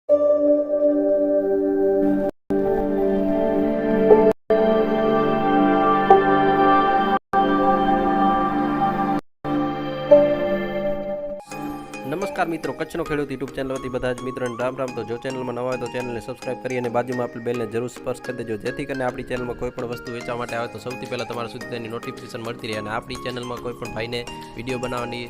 નમસ્કાર મિત્રો, કચ્છનો ખેડૂત યુટ્યુબ ચેનલ વતી બધા જ મિત્રોને રામ રામ। તો જો ચેનલમાં નવા હોય તો ચેનલને સબસ્ક્રાઇબ કરી અને બાજુમાં આપેલ બેલને જરૂર સ્પર્શ કરી દેજો, જેથી કરીને આપણી ચેનલમાં કોઈ પણ વસ્તુ વેચવા માટે આવે તો સૌથી પહેલાં તમારા સુધી તેની નોટિફિકેશન મળતી રહે। અને આપણી ચેનલમાં કોઈ પણ ભાઈને વિડીયો બનાવવાની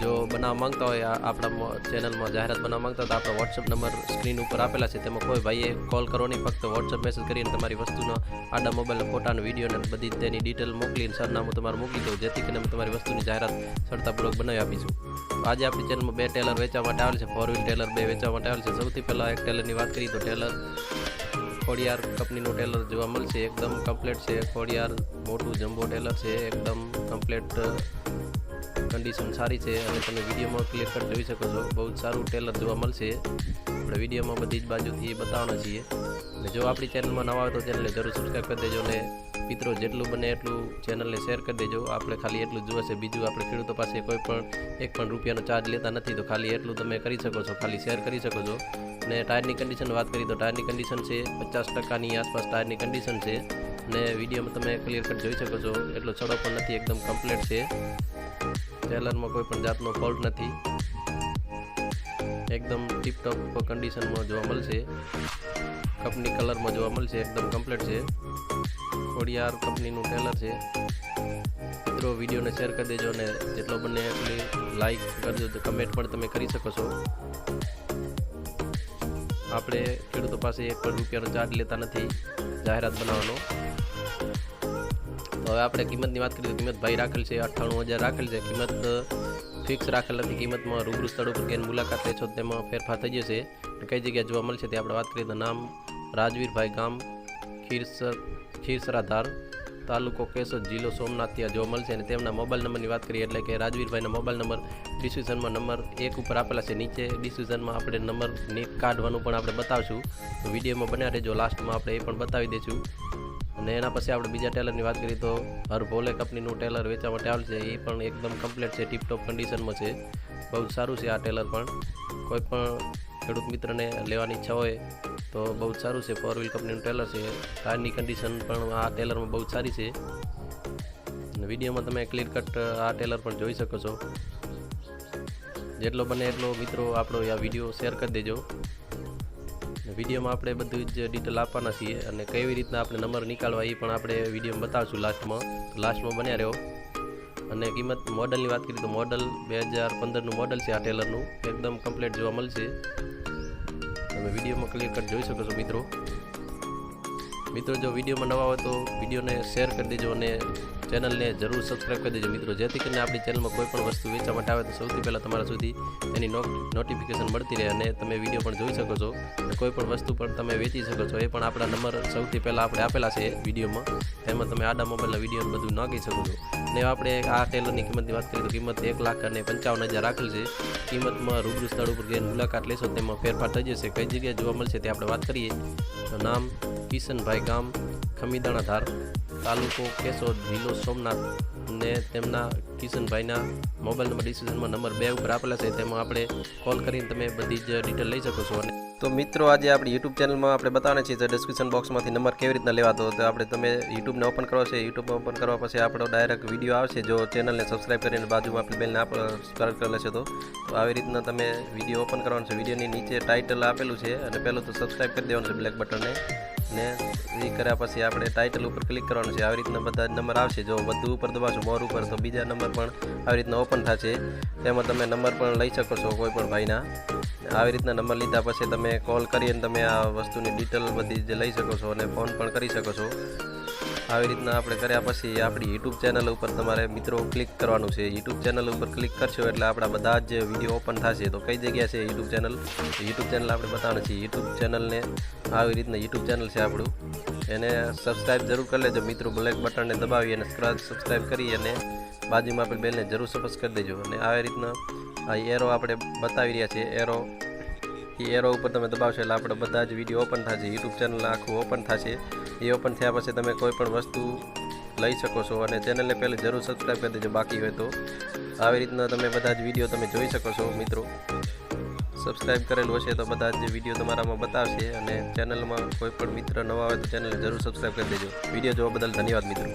જો બનાવવા માંગતા હોય, આપણા ચેનલમાં જાહેરાત બનાવવા માંગતા હોય તો આપણો વોટ્સઅપ નંબર સ્ક્રીન ઉપર આપેલા છે, તેમાં કોઈ ભાઈએ કોલ કરો નહીં, ફક્ત વોટ્સઅપ મેસેજ કરીને તમારી વસ્તુનો આડા મોબાઈલના ફોટાનો વિડીયો અને બધી તેની ડિટેલ મોકલીને સરનામું તમારું મોકલી દો, જેથી કરીને અમે તમારી વસ્તુની જાહેરાત સરળતાપૂર્વક બનાવી આપીશું। આજે આપણી ચેનલમાં 2 ટેલર વેચવા માટે આવેલ છે, 4 વ્હીલ ટેલર 2 વેચવા માટે આવેલ છે। સૌથી પહેલાં એક ટેલરની વાત કરીએ તો ટેલર ખોડિયાર કંપનીનું ટેલર જોવા મળશે, એકદમ કમ્પ્લીટ છે। ખોડિયાર મોટું જમ્બો ટેલર છે, એકદમ કમ્પ્લીટ કન્ડિશન સારી છે અને તમે વિડીયોમાં ક્લિયર કટ જોઈ શકો છો। બહુ જ સારું ટેલર જોવા મળશે, આપણે વિડીયોમાં બધી જ બાજુથી બતાવવાના છીએ। અને જો આપણી ચેનલમાં નવા હોય તો ચેનલને જરૂર સબસ્ક્રાઈબ કરી દેજો અને મિત્રો જેટલું બને એટલું ચેનલને શેર કરી દેજો। આપણે ખાલી એટલું જ જોશે, બીજું આપણે ખેડૂતો પાસે કોઈ પણ એક પણ રૂપિયાનો ચાર્જ લેતા નથી, તો ખાલી એટલું તમે કરી શકો છો, ખાલી શેર કરી શકો છો। અને ટાયરની કન્ડિશન વાત કરીએ તો ટાયરની કન્ડિશન છે 50%ની આસપાસ ટાયરની કન્ડિશન છે અને વિડીયોમાં તમે ક્લિયર કટ જોઈ શકો છો, એટલો ચડો પણ નથી, એકદમ કમ્પ્લીટ છે। ટેલરમાં કોઈ પણ જાતનો ફોલ્ટ નથી, એકદમ ટીપટોપ કન્ડિશનમાં જોવા મળશે, કંપની કલરમાં જોવા મળશે, એકદમ કમ્પ્લીટ છે। ખોડિયાર કંપનીનું ટેલર છે। મિત્રો વિડીયોને શેર કરી દેજો અને જેટલો બને એટલી લાઈક કરજો, તો કમેન્ટ પણ તમે કરી શકો છો। આપણે ખેડૂતો પાસે એક પણ રૂપિયાનો ચાર્જ લેતા નથી જાહેરાત બનાવવાનો। તો હવે આપણે કિંમતની વાત કરીએ તો કિંમત ભાઈ રાખેલ છે 98,000 રાખેલ છે, કિંમત ફિક્સ રાખેલ નથી, કિંમતમાં રૂબરૂ સ્થળ ઉપર ગઈને મુલાકાત લેશો તેમાં ફેરફાર થઈ જશે। કઈ જગ્યાએ જોવા મળશે તે આપણે વાત કરીએ તો નામ રાજવીરભાઈ, ગામ ખીરસરાધાર, તાલુકો કેશોદ, જિલ્લો સોમનાથ ત્યાં જોવા મળશે। અને તેમના મોબાઈલ નંબરની વાત કરીએ એટલે કે રાજવીરભાઈના મોબાઈલ નંબર ડિસ્ક્રિપ્શનમાં નંબર 1 ઉપર આપેલા છે, નીચે ડિસ્ક્રિપ્શનમાં આપણે નંબર કાઢવાનું પણ આપણે બતાવશું, તો વિડીયોમાં બન્યા રહેજો, લાસ્ટમાં આપણે એ પણ બતાવી દઈશું। અને એના પછી આપણે બીજા ટેલરની વાત કરીએ તો હરભોલે કંપનીનું ટેલર વેચવા માટે આવેલ છે, એ પણ એકદમ કમ્પ્લીટ છે, ટીપટોપ કન્ડિશનમાં છે, બહુ સારું છે આ ટેલર પણ। કોઈ પણ ખેડૂત મિત્રને લેવાની ઈચ્છા હોય તો બહુ સારું છે, 4 વ્હીલ કંપનીનું ટેલર છે, ટાયરની કન્ડિશન પણ આ ટેલરમાં બહુ સારી છે। અને વિડીયોમાં તમે ક્લિયર કટ આ ટેલર પણ જોઈ શકો છો, જેટલો બને એટલો મિત્રો આપણો આ વિડીયો શેર કરી દેજો। વિડીયોમાં આપણે બધું જ ડિટેલ આપવાના છીએ અને કેવી રીતના આપણે નંબર નીકાળવા એ પણ આપણે વિડીયોમાં બતાવશું લાસ્ટમાં બન્યા રહ્યો। અને કિંમત મોડલની વાત કરીએ તો મોડલ 2015નું મોડલ છે આ ટેલરનું, એકદમ કમ્પ્લીટ જોવા મળશે, તમે વિડીયોમાં ક્લિયર કટ જોઈ શકો છો। મિત્રો જો વિડીયોમાં નવા હોય તો વિડીયોને શેર કરી દેજો અને ચેનલને જરૂર સબસ્ક્રાઈબ કરી દેજો મિત્રો, જેથી કરીને આપણી ચેનલમાં કોઈ પણ વસ્તુ વેચવા માટે આવે તો સૌથી પહેલાં તમારા સુધી તેની નોટિફિકેશન મળતી રહે અને તમે વિડીયો પણ જોઈ શકો છો અને કોઈ પણ વસ્તુ પણ તમે વેચી શકો છો। એ પણ આપણા નંબર સૌથી પહેલાં આપણે આપેલા છે વિડીયોમાં, તેમાં તમે આડા મોબાઈલના વિડીયો બધું નાખી શકો છો। અને આપણે આ ટેલરની કિંમતની વાત કરીએ તો કિંમત 1,55,000 રાખેલ છે, કિંમતમાં રૂબરૂ સ્થળ ઉપર જઈને મુલાકાત લેશો તેમાં ફેરફાર થઈ જશે। કઈ જગ્યાએ જોવા મળશે તે આપણે વાત કરીએ તો નામ કિશનભાઈ, ગામ ખમીદાણાધાર, તાલુકો કેશોદ, જિલ્લો સોમનાથ, અને તેમના કિશનભાઈના મોબાઈલ નંબર ડિસ્ક્રિપ્શનમાં નંબર 2 ઉપર આપેલા છે, તેમાં આપણે કોલ કરીને તમે બધી જ ડિટેલ લઈ શકો છો। અને તો મિત્રો આજે આપણી યુટ્યુબ ચેનલમાં આપણે બતાવવાના છીએ ડિસ્ક્રિપ્શન બોક્સમાંથી નંબર કેવી રીતના લેવાતો, તો આપણે તમે યુટ્યુબને ઓપન કરો છે, યુટ્યુબમાં ઓપન કરવા પછી આપણો ડાયરેક્ટ વિડીયો આવશે, જો ચેનલને સબસ્ક્રાઈબ કરીને બાજુમાં આપણી બેલને સબસ્ક્રાઈબ કરી લેશે તો આવી રીતના તમે વિડીયો ઓપન કરવાનું છે। વિડીયોની નીચે ટાઇટલ આપેલું છે અને પહેલું તો સબસ્ક્રાઈબ કરી દેવાનું છે બ્લેક બટનને, ને એ કર્યા પછી આપણે ટાઇટલ ઉપર ક્લિક કરવાનું છે, આવી રીતના બધા નંબર આવશે। જો બધું ઉપર દબાવશો મોર ઉપર તો બીજા નંબર પણ આવી રીતના ઓપન થશે, તેમાં તમે નંબર પણ લઈ શકો છો કોઈ પણ ભાઈના। આવી રીતના નંબર લીધા પછી તમે કોલ કરીને તમે આ વસ્તુની ડિટેલ બધી જ લઈ શકો છો અને ફોન પણ કરી શકો છો। આવી રીતના આપણે કર્યા પછી આપણી યુટ્યુબ ચેનલ ઉપર તમારે મિત્રો ક્લિક કરવાનું છે, યુટ્યુબ ચેનલ ઉપર ક્લિક કરશો એટલે આપણા બધા જ વિડીયો ઓપન થશે। તો કઈ જગ્યા છે યુટ્યુબ ચેનલ આપણે બતાવવાનું છે, યુટ્યુબ ચેનલને આવી રીતના યુટ્યુબ ચેનલ છે આપણું, એને સબસ્ક્રાઈબ જરૂર કરી લેજો મિત્રો, બ્લેક બટનને દબાવી અને સબસ્ક્રાઈબ કરી અને બાજુમાં આપણે બેલને જરૂર સબસ્ક્રાઈબ કરી દેજો। અને આવી રીતના આ એરો આપણે બતાવી રહ્યા છીએ, એરો ઉપર તમે દબાવશો એટલે આપણે બધા જ વિડીયો ઓપન થશે, યુટ્યુબ ચેનલ આખું ઓપન થશે। એ ઓપન થયા પછી તમે કોઈ પણ વસ્તુ લઈ શકો છો અને ચેનલને પહેલાં જરૂર સબસ્ક્રાઈબ કરી દેજો બાકી હોય તો। આવી રીતના તમે બધા જ વિડીયો તમે જોઈ શકો છો મિત્રો। સબસ્ક્રાઈબ કરેલું હશે તો બધા જ વિડીયો તમારામાં બતાવશે અને ચેનલમાં કોઈ પણ મિત્ર નવા હોય તો ચેનલને જરૂર સબસ્ક્રાઈબ કરી દેજો. વિડીયો જોવા બદલ ધન્યવાદ મિત્રો.